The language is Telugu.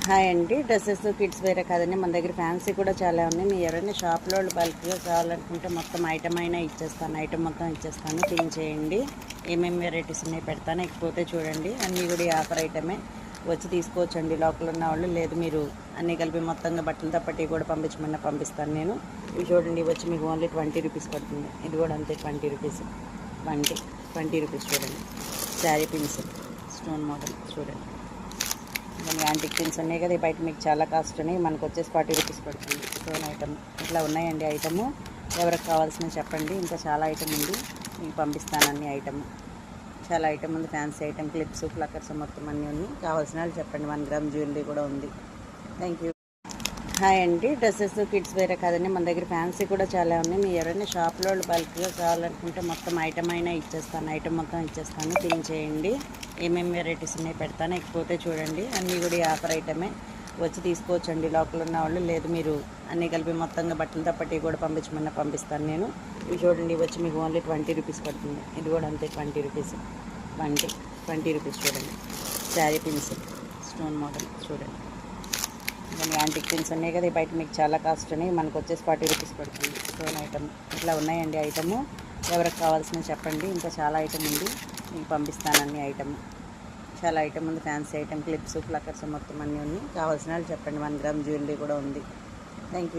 హాయ్ అండి. డ్రెస్సెస్ కిడ్స్ వేరే కాదండి, మన దగ్గర ఫ్యాన్సీ కూడా చాలా ఉన్నాయి. మీరు ఎవరైనా షాప్లో వాళ్ళు బల్క్గా కావాలనుకుంటే మొత్తం ఐటమ్ అయినా ఇచ్చేస్తాను, ఐటమ్ మొత్తం ఇచ్చేస్తాను. థింక్ చేయండి, ఏమేమి వెరైటీస్ ఉన్నాయి పెడతాను. ఎక్కిపోతే చూడండి, అన్నీ కూడా ఈ ఆఫర్ ఐటమే, వచ్చి తీసుకోవచ్చండి లోకల్ ఉన్న వాళ్ళు. లేదు మీరు అన్నీ కలిపి మొత్తంగా బట్టలతో పట్టి కూడా పంపించమన్నా పంపిస్తాను నేను. ఇవి చూడండి, వచ్చి మీకు ఓన్లీ 20 రూపీస్ పడుతుంది. ఇది కూడా అంతే, 20 రూపీస్, 20 రూపీస్. చూడండి, శారీ పిన్స్ స్టోన్ మోడల్ చూడండి. కొన్ని యాంటిక్ పిన్స్ ఉన్నాయి కదా, బయట మీకు చాలా కాస్ట్ ఉన్నాయి. మనకు వచ్చేసి 40 రూపీస్ పడుతుంది స్టోన్ ఐటమ్. ఇట్లా ఉన్నాయండి ఐటము, ఎవరికి కావాల్సిన చెప్పండి. ఇంకా చాలా ఐటమ్ ఉంది, మీకు పంపిస్తాను అన్ని ఐటమ్. చాలా ఐటమ్ ఉంది, ఫ్యాన్సీ ఐటమ్, క్లిప్స్, ఫ్లక్కర్స్ మొత్తం అన్నీ ఉన్నాయి. కావాల్సిన వాళ్ళు చెప్పండి. 1 గ్రామ్ జ్యువెలరీ కూడా ఉంది. Thank you. హాయ్ అండి. డ్రెస్సెస్ కిడ్స్ వేరే కాదండి, మన దగ్గర ఫ్యాన్సీ కూడా చాలా ఉన్నాయి. మీరు ఎవరైనా షాప్లో వాళ్ళు బల్క్గా కావాలనుకుంటే మొత్తం ఐటమ్ అయినా ఇచ్చేస్తాను, ఐటమ్ మొత్తం ఇచ్చేస్తాను. థింక్ చేయండి, ఏమేమి వెరైటీస్ ఉన్నాయి పెడతాను. ఎక్కిపోతే చూడండి, అన్నీ కూడా ఈ ఆఫర్ ఐటమే, వచ్చి తీసుకోవచ్చండి లోకల్ ఉన్న వాళ్ళు. లేదు మీరు అన్నీ కలిపి మొత్తంగా బట్టలతో పట్టి కూడా పంపించమన్నా పంపిస్తాను నేను. ఇవి చూడండి, వచ్చి మీకు ఓన్లీ 20 రూపీస్ పడుతుంది. ఇది కూడా అంతే, 20 రూపీస్, 20 రూపీస్. చూడండి, శారీ పిన్స్ స్టోన్ మోడల్ చూడండి. కొన్ని యాంటిక్ పిన్స్ ఉన్నాయి కదా, బయట మీకు చాలా కాస్ట్ ఉన్నాయి. మనకు వచ్చేసి 40 రూపీస్ పడుతుంది స్టోన్ ఐటమ్. ఇట్లా ఉన్నాయండి ఐటము, ఎవరికి కావాల్సిన చెప్పండి. ఇంకా చాలా ఐటమ్ ఉంది, మీకు పంపిస్తాను అన్ని ఐటమ్. చాలా ఐటమ్ ఉంది, ఫ్యాన్సీ ఐటమ్, క్లిప్స్, ఫ్లక్కర్స్ మొత్తం అన్నీ ఉన్నాయి. కావాల్సిన వాళ్ళు చెప్పండి. 1 గ్రామ్ జ్యువెలరీ కూడా ఉంది. Thank you.